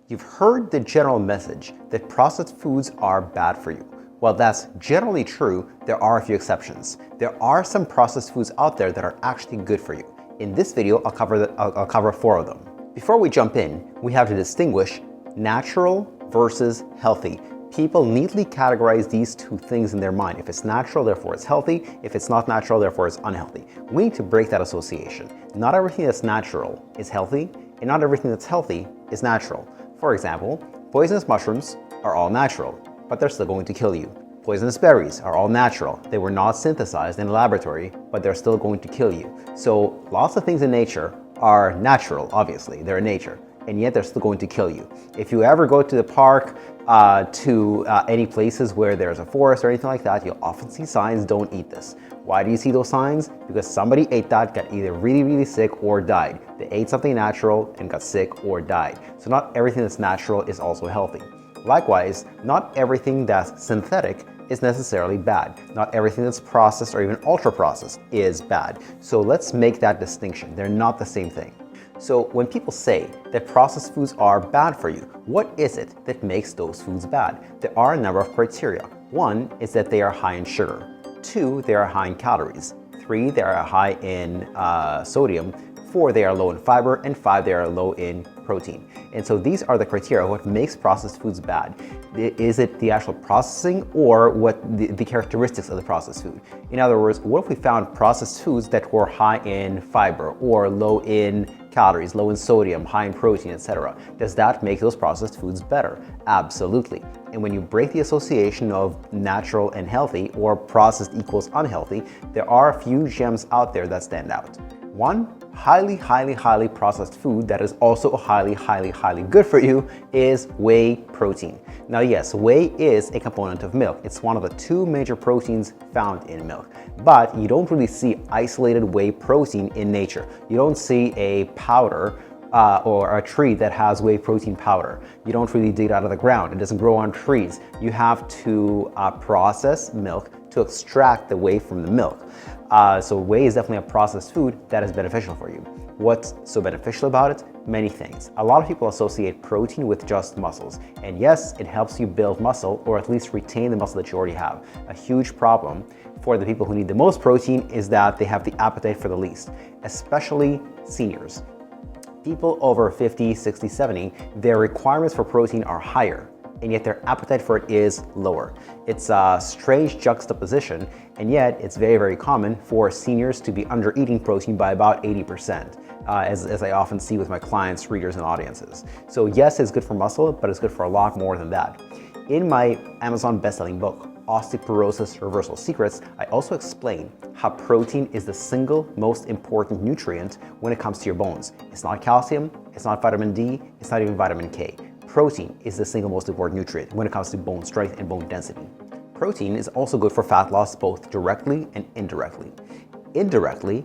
You've heard the general message that processed foods are bad for you. While that's generally true, there are a few exceptions. There are some processed foods out there that are actually good for you. In this video, I'll cover 4 of them. Before we jump in, we have to distinguish natural versus healthy. People neatly categorize these two things in their mind. If it's natural, therefore it's healthy. If it's not natural, therefore it's unhealthy. We need to break that association. Not everything that's natural is healthy, and not everything that's healthy is natural. For example, poisonous mushrooms are all natural, but they're still going to kill you. Poisonous berries are all natural. They were not synthesized in a laboratory, but they're still going to kill you. So lots of things in nature are natural, obviously, they're in nature, and yet they're still going to kill you. If you ever go to the park, to any places where there's a forest or anything like that, you'll often see signs, don't eat this. Why do you see those signs? Because somebody ate that, got either really, really sick or died. They ate something natural and got sick or died. So not everything that's natural is also healthy. Likewise, not everything that's synthetic is necessarily bad. Not everything that's processed or even ultra processed is bad. So let's make that distinction. They're not the same thing. So when people say that processed foods are bad for you, what is it that makes those foods bad? There are a number of criteria. 1 is that they are high in sugar. 2, they are high in calories. 3, they are high in sodium. 4, they are low in fiber. And 5, they are low in protein. And so these are the criteria of what makes processed foods bad. Is it the actual processing or what the characteristics of the processed food? In other words, what if we found processed foods that were high in fiber or low in calories, low in sodium, high in protein, etc.? Does that make those processed foods better? Absolutely. And when you break the association of natural and healthy or processed equals unhealthy, there are a few gems out there that stand out. 1 highly processed food that is also highly good for you is whey protein. Now yes, whey is a component of milk. It's one of the 2 major proteins found in milk, but you don't really see isolated whey protein in nature. You don't see a powder or a tree that has whey protein powder. You don't really dig it out of the ground. It doesn't grow on trees. You have to process milk to extract the whey from the milk. So whey is definitely a processed food that is beneficial for you. What's so beneficial about it? Many things. A lot of people associate protein with just muscles. And yes, it helps you build muscle or at least retain the muscle that you already have. A huge problem for the people who need the most protein is that they have the appetite for the least, especially seniors. People over 50, 60, 70, their requirements for protein are higher, and yet their appetite for it is lower. It's a strange juxtaposition, and yet it's very common for seniors to be under eating protein by about 80%, as I often see with my clients, readers, and audiences. So yes, it's good for muscle, but it's good for a lot more than that. In my Amazon best-selling book, Osteoporosis Reversal Secrets, I also explain how protein is the single most important nutrient when it comes to your bones. It's not calcium, it's not vitamin D, it's not even vitamin K. Protein is the single most important nutrient when it comes to bone strength and bone density. Protein is also good for fat loss both directly and indirectly. Indirectly,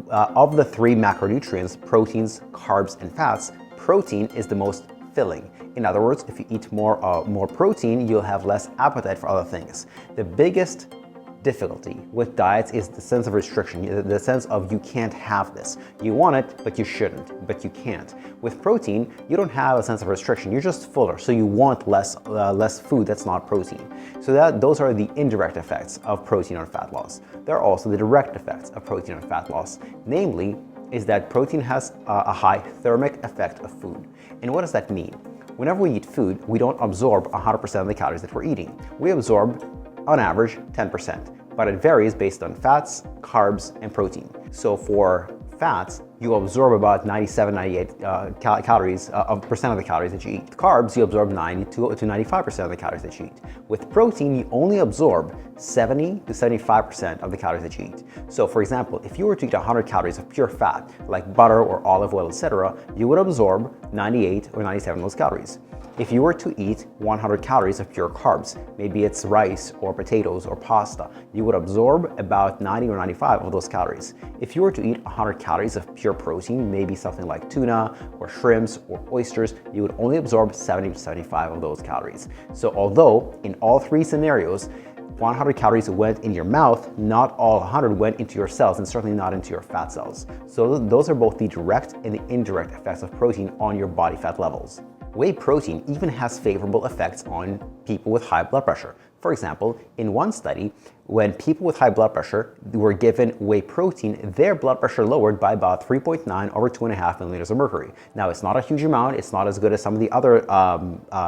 of the 3 macronutrients, proteins, carbs, and fats, protein is the most filling. In other words, if you eat more protein, you'll have less appetite for other things. The biggest difficulty with diets is the sense of restriction, the sense of you can't have this. You want it, but you shouldn't, but you can't. With protein, you don't have a sense of restriction. You're just fuller, so you want less food that's not protein. So those are the indirect effects of protein on fat loss. There are also the direct effects of protein on fat loss. Namely, is that protein has a high thermic effect of food. And what does that mean? Whenever we eat food, we don't absorb 100% of the calories that we're eating. We absorb, on average, 10%, but it varies based on fats, carbs, and protein. So for fats, you absorb about 97, 98 calories percent of the calories that you eat. Carbs, you absorb 90 to 95% of the calories that you eat. With protein, you only absorb 70 to 75% of the calories that you eat. So for example, if you were to eat 100 calories of pure fat, like butter or olive oil, etc., you would absorb 98 or 97 of those calories. If you were to eat 100 calories of pure carbs, maybe it's rice or potatoes or pasta, you would absorb about 90 or 95 of those calories. If you were to eat 100 calories of pure protein, maybe something like tuna or shrimps or oysters, you would only absorb 70 to 75 of those calories. So although in all 3 scenarios, 100 calories went in your mouth, not all 100 went into your cells, and certainly not into your fat cells. So those are both the direct and the indirect effects of protein on your body fat levels. Whey protein even has favorable effects on people with high blood pressure. For example, in one study, when people with high blood pressure were given whey protein, their blood pressure lowered by about 3.9 over 2.5 millimeters of mercury. Now, it's not a huge amount. It's not as good as some of the other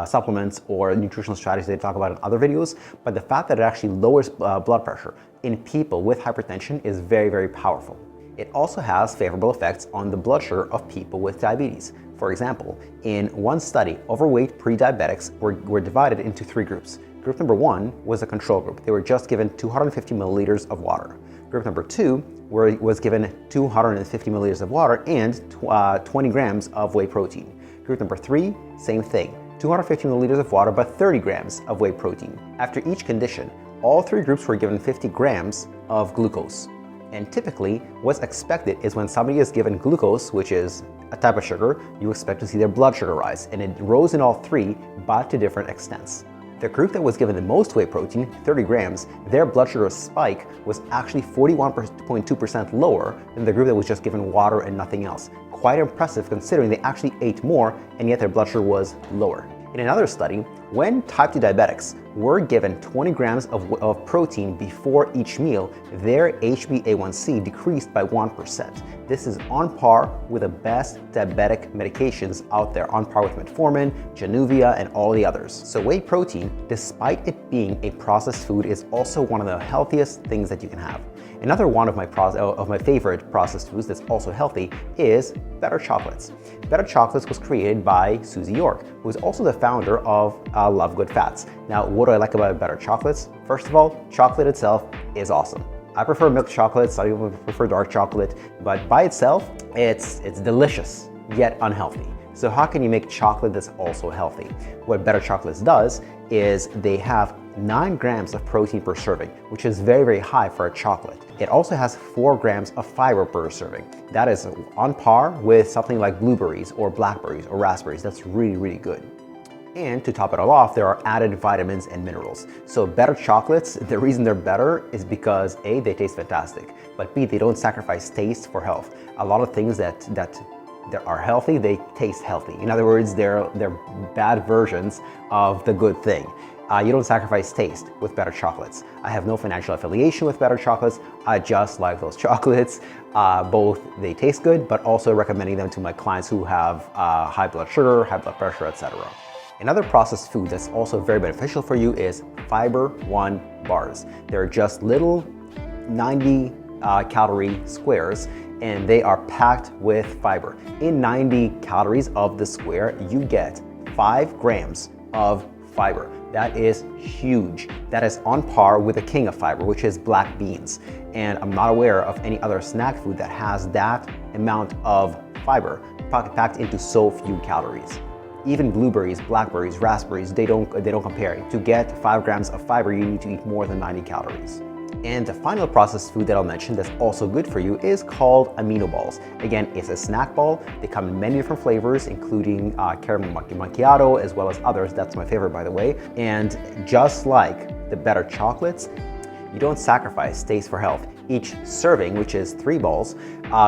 supplements or nutritional strategies they talk about in other videos, but the fact that it actually lowers blood pressure in people with hypertension is very, very powerful. It also has favorable effects on the blood sugar of people with diabetes. For example, in one study, overweight pre-diabetics were divided into 3 groups. Group number 1 was a control group. They were just given 250 milliliters of water. Group number 2 was given 250 milliliters of water and 20 grams of whey protein. Group number 3, same thing, 250 milliliters of water but 30 grams of whey protein. After each condition, all 3 groups were given 50 grams of glucose. And typically, what's expected is when somebody is given glucose, which is a type of sugar, you expect to see their blood sugar rise, and it rose in all 3, but to different extents. The group that was given the most whey protein, 30 grams, their blood sugar spike was actually 41.2% lower than the group that was just given water and nothing else. Quite impressive considering they actually ate more and yet their blood sugar was lower. In another study, when type 2 diabetics were given 20 grams of protein before each meal, their HbA1c decreased by 1%. This is on par with the best diabetic medications out there, on par with metformin, Januvia, and all the others. So whey protein, despite it being a processed food, is also one of the healthiest things that you can have. Another one of my favorite processed foods that's also healthy is Better Chocolates. Better Chocolates was created by Susie York, who is also the founder of Love Good Fats. Now, what do I like about Better Chocolates? First of all, chocolate itself is awesome. I prefer milk chocolate, some people prefer dark chocolate, but by itself, it's delicious, yet unhealthy. So how can you make chocolate that's also healthy? What Better Chocolates does is they have 9 grams of protein per serving, which is very, very high for a chocolate. It also has 4 grams of fiber per serving. That is on par with something like blueberries or blackberries or raspberries. That's really, really good. And to top it all off, there are added vitamins and minerals. So Better Chocolates, the reason they're better is because A, they taste fantastic, but B, they don't sacrifice taste for health. A lot of things that are healthy, they taste healthy. In other words, they're bad versions of the good thing. You don't sacrifice taste with Better Chocolates. I have no financial affiliation with Better Chocolates. I just like those chocolates. Both they taste good, but also recommending them to my clients who have high blood sugar, high blood pressure, etc. Another processed food that's also very beneficial for you is Fiber One bars. They're just little 90 calorie squares, and they are packed with fiber. In 90 calories of the square, you get 5 grams of fiber. That is huge. That is on par with the king of fiber, which is black beans. And I'm not aware of any other snack food that has that amount of fiber packed into so few calories. Even blueberries, blackberries, raspberries, they don't compare. To get 5 grams of fiber, you need to eat more than 90 calories. And the final processed food that I'll mention that's also good for you is called Amino Balls. Again, it's a snack ball. They come in many different flavors, including caramel macchiato, as well as others. That's my favorite, by the way. And just like the Better Chocolates, you don't sacrifice taste for health. Each serving, which is 3 balls,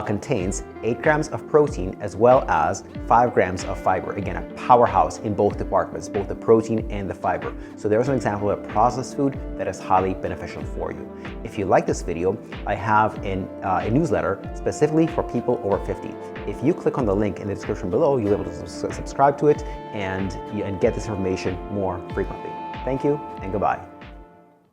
contains 8 grams of protein as well as 5 grams of fiber. Again, a powerhouse in both departments, both the protein and the fiber. So there's an example of a processed food that is highly beneficial for you. If you like this video, I have a newsletter specifically for people over 50. If you click on the link in the description below, you'll be able to subscribe to it and get this information more frequently. Thank you and goodbye.